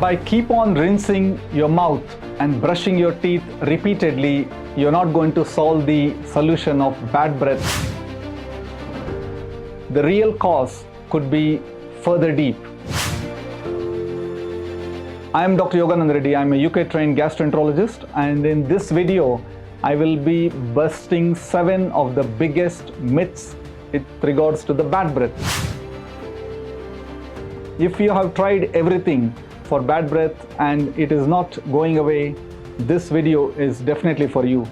By keep on rinsing your mouth and brushing your teeth repeatedly, you're not going to solve the solution of bad breath. The real cause could be further deep. I am Dr. Yoganand Reddy. I'm a UK trained gastroenterologist, and in this video I will be busting 7 of the biggest myths with regards to the bad breath. If you have tried everything for bad breath and it is not going away, this video is definitely for you.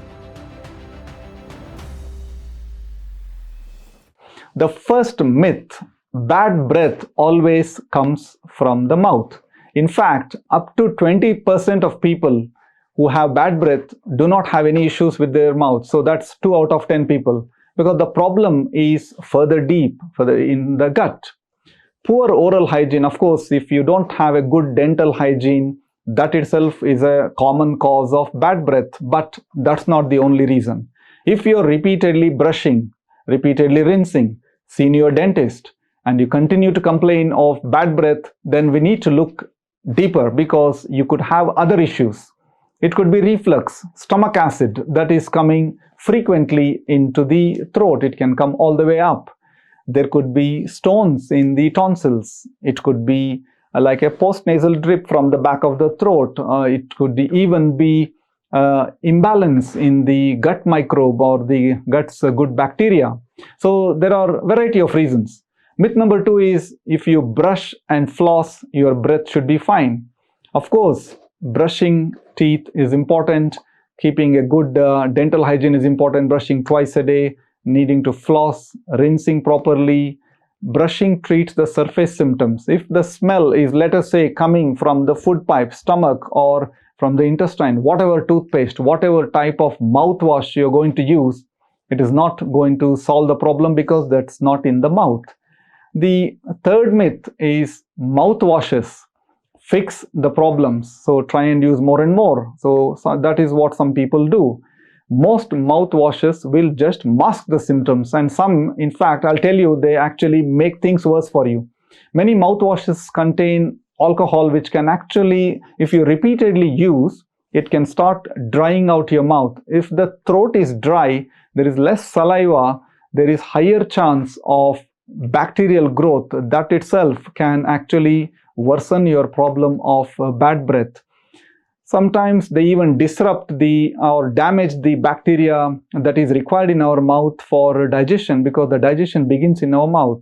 The first myth: bad breath always comes from the mouth. In fact, up to 20% of people who have bad breath do not have any issues with their mouth. So that's 2 out of 10 people, because the problem is further deep, further in the gut. Poor oral hygiene. Of course, if you don't have a good dental hygiene, that itself is a common cause of bad breath, but that's not the only reason. If you're repeatedly brushing, repeatedly rinsing, seen your dentist, and you continue to complain of bad breath, then we need to look deeper, because you could have other issues. It could be reflux, stomach acid that is coming frequently into the throat. It can come all the way up. There could be stones in the tonsils. It could be like a postnasal drip from the back of the throat. It could even be imbalance in the gut microbe or the gut's good bacteria. So there are a variety of reasons. Myth number 2 is, if you brush and floss, your breath should be fine. Of course, brushing teeth is important. Keeping a good dental hygiene is important. Brushing twice a day, needing to floss, rinsing properly. Brushing treats the surface symptoms. If the smell is, let us say, coming from the food pipe, stomach, or from the intestine, whatever toothpaste, whatever type of mouthwash you're going to use, it is not going to solve the problem, because that's not in the mouth. The third myth is mouthwashes fix the problems. So try and use more and more. So that is what some people do. Most mouthwashes will just mask the symptoms, and some, in fact, I'll tell you, they actually make things worse for you. Many mouthwashes contain alcohol, which can actually, if you repeatedly use, it can start drying out your mouth. If the throat is dry, there is less saliva, there is higher chance of bacterial growth. That itself can actually worsen your problem of bad breath. Sometimes they even disrupt or damage the bacteria that is required in our mouth for digestion, because the digestion begins in our mouth.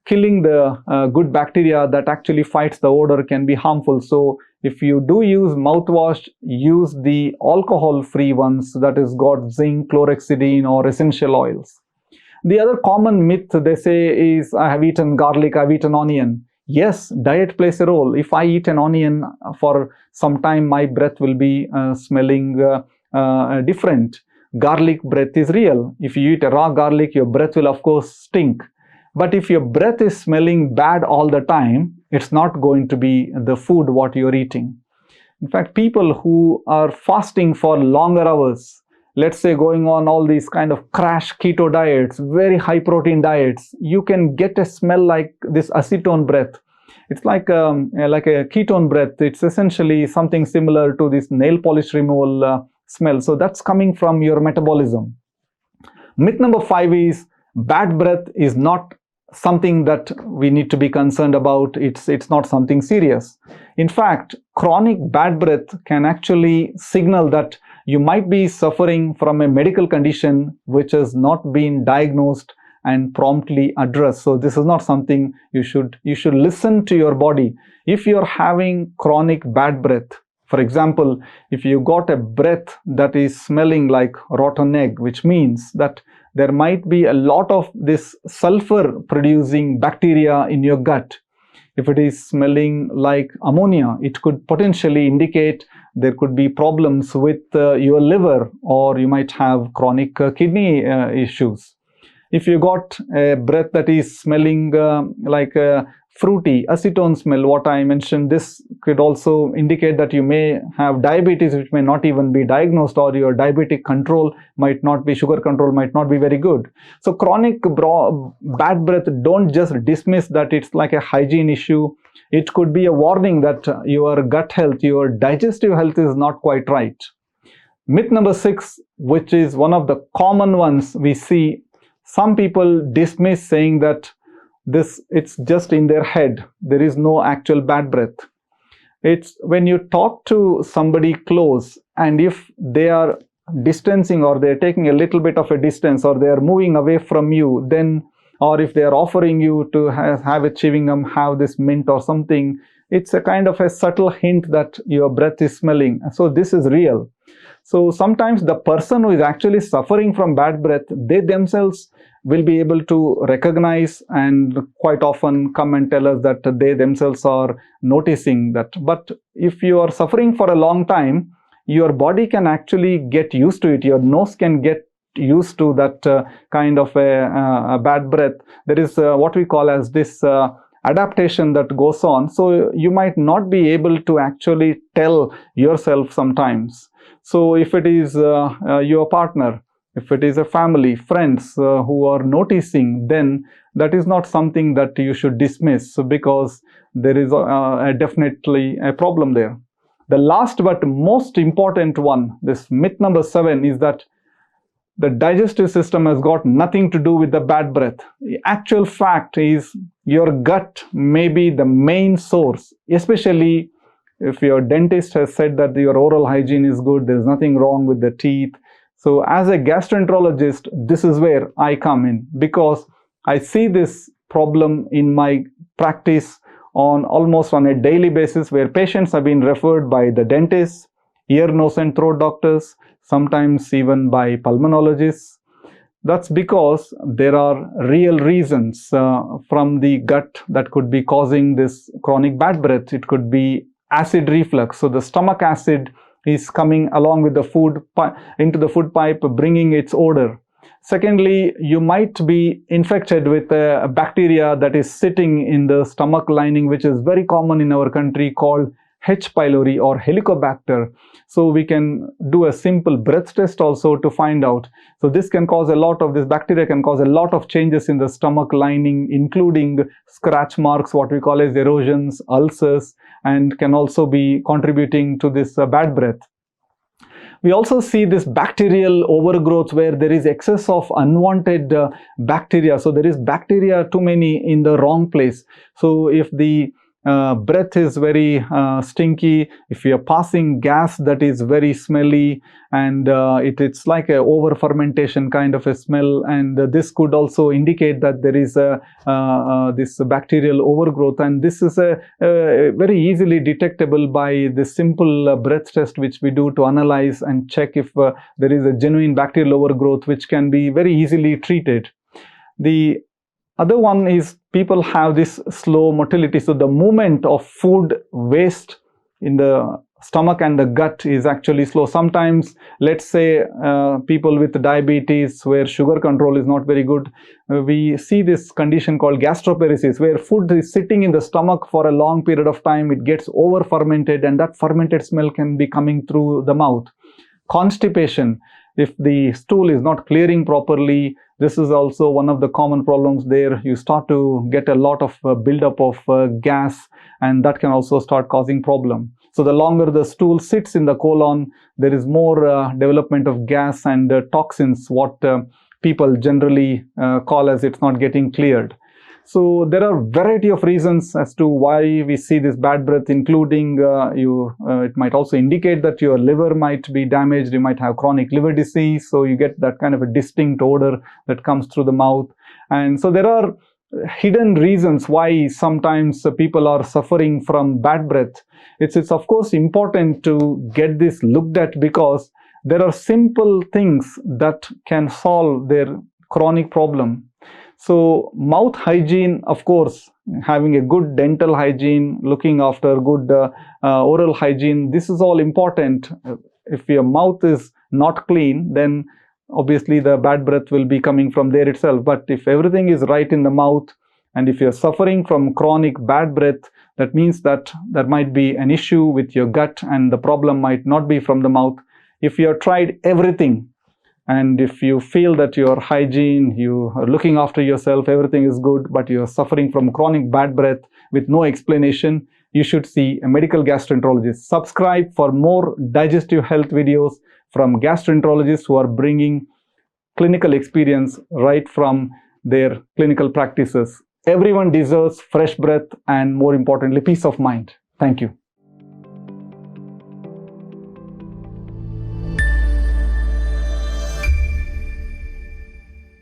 Killing the good bacteria that actually fights the odor can be harmful. So if you do use mouthwash, use the alcohol-free ones that is got zinc, chlorhexidine, or essential oils. The other common myth they say is, I have eaten garlic, I've eaten onion. Yes, diet plays a role. If I eat an onion for some time, my breath will be smelling different. Garlic breath is real. If you eat a raw garlic, your breath will of course stink. But if your breath is smelling bad all the time, it's not going to be the food what you're eating. In fact, people who are fasting for longer hours, let's say going on all these kind of crash keto diets, very high protein diets, you can get a smell like this acetone breath. It's like a ketone breath. It's essentially something similar to this nail polish removal smell. So that's coming from your metabolism. Myth number 5 is, bad breath is not something that we need to be concerned about. It's not something serious. In fact, chronic bad breath can actually signal that you might be suffering from a medical condition which has not been diagnosed and promptly addressed. So this is not something you should listen to your body. If you're having chronic bad breath, for example, if you got a breath that is smelling like rotten egg, which means that there might be a lot of this sulfur producing bacteria in your gut. If it is smelling like ammonia, it could potentially indicate there could be problems with your liver, or you might have chronic kidney issues. If you got a breath that is smelling like fruity, acetone smell, what I mentioned, this could also indicate that you may have diabetes, which may not even be diagnosed, or your diabetic control might not be, sugar control might not be very good. So chronic bad breath, don't just dismiss that it's like a hygiene issue. It could be a warning that your gut health, your digestive health is not quite right. Myth number 6, which is one of the common ones we see, some people dismiss saying that it's just in their head. There is no actual bad breath. It's when you talk to somebody close, and if they are distancing, or they're taking a little bit of a distance, or they are moving away from you, then, or if they are offering you to have a chewing gum, have this mint or something, it's a kind of a subtle hint that your breath is smelling. So this is real. So sometimes the person who is actually suffering from bad breath, they themselves will be able to recognize and quite often come and tell us that they themselves are noticing that. But if you are suffering for a long time, your body can actually get used to it. Your nose can get used to that kind of a bad breath. There is what we call as this adaptation that goes on. So you might not be able to actually tell yourself sometimes. So if it is your partner, if it is a family, friends who are noticing, then that is not something that you should dismiss, because there is definitely a problem there. The last but most important one, this myth number 7, is that the digestive system has got nothing to do with the bad breath. The actual fact is your gut may be the main source, especially if your dentist has said that your oral hygiene is good, there's nothing wrong with the teeth. So as a gastroenterologist, this is where I come in, because I see this problem in my practice almost on a daily basis, where patients have been referred by the dentists, ear, nose and throat doctors, sometimes even by pulmonologists. That's because there are real reasons from the gut that could be causing this chronic bad breath. It could be acid reflux. So the stomach acid is coming along with the food into the food pipe, bringing its odor. Secondly, you might be infected with a bacteria that is sitting in the stomach lining, which is very common in our country, called H. pylori or Helicobacter. So we can do a simple breath test also to find out. So this can cause this bacteria can cause a lot of changes in the stomach lining, including scratch marks, what we call as erosions, ulcers, and can also be contributing to this bad breath. We also see this bacterial overgrowth, where there is excess of unwanted bacteria. So there is bacteria too many in the wrong place. So if the breath is very stinky, if you are passing gas that is very smelly, and it's like a over fermentation kind of a smell, and this could also indicate that there is this bacterial overgrowth, and this is very easily detectable by the simple breath test which we do to analyze and check if there is a genuine bacterial overgrowth, which can be very easily treated. The other one is people have this slow motility. So the movement of food waste in the stomach and the gut is actually slow. Sometimes, let's say people with diabetes, where sugar control is not very good, we see this condition called gastroparesis, where food is sitting in the stomach for a long period of time. It gets over fermented, and that fermented smell can be coming through the mouth. Constipation, if the stool is not clearing properly, this is also one of the common problems there. You start to get a lot of buildup of gas, and that can also start causing problem. So the longer the stool sits in the colon, there is more development of gas and toxins, what people generally call as it's not getting cleared. So there are a variety of reasons as to why we see this bad breath, including it might also indicate that your liver might be damaged. You might have chronic liver disease, so you get that kind of a distinct odor that comes through the mouth. And so there are hidden reasons why sometimes people are suffering from bad breath. It's of course important to get this looked at, because there are simple things that can solve their chronic problem. So mouth hygiene, of course, having a good dental hygiene, looking after good oral hygiene, this is all important. If your mouth is not clean, then obviously the bad breath will be coming from there itself. But if everything is right in the mouth, And if you're suffering from chronic bad breath, that means that there might be an issue with your gut and the problem might not be from the mouth. If you have tried everything, and if you feel that your hygiene, you are looking after yourself, everything is good, but you're suffering from chronic bad breath with no explanation, you should see a medical gastroenterologist. Subscribe for more digestive health videos from gastroenterologists who are bringing clinical experience right from their clinical practices. Everyone deserves fresh breath and, more importantly, peace of mind. Thank you.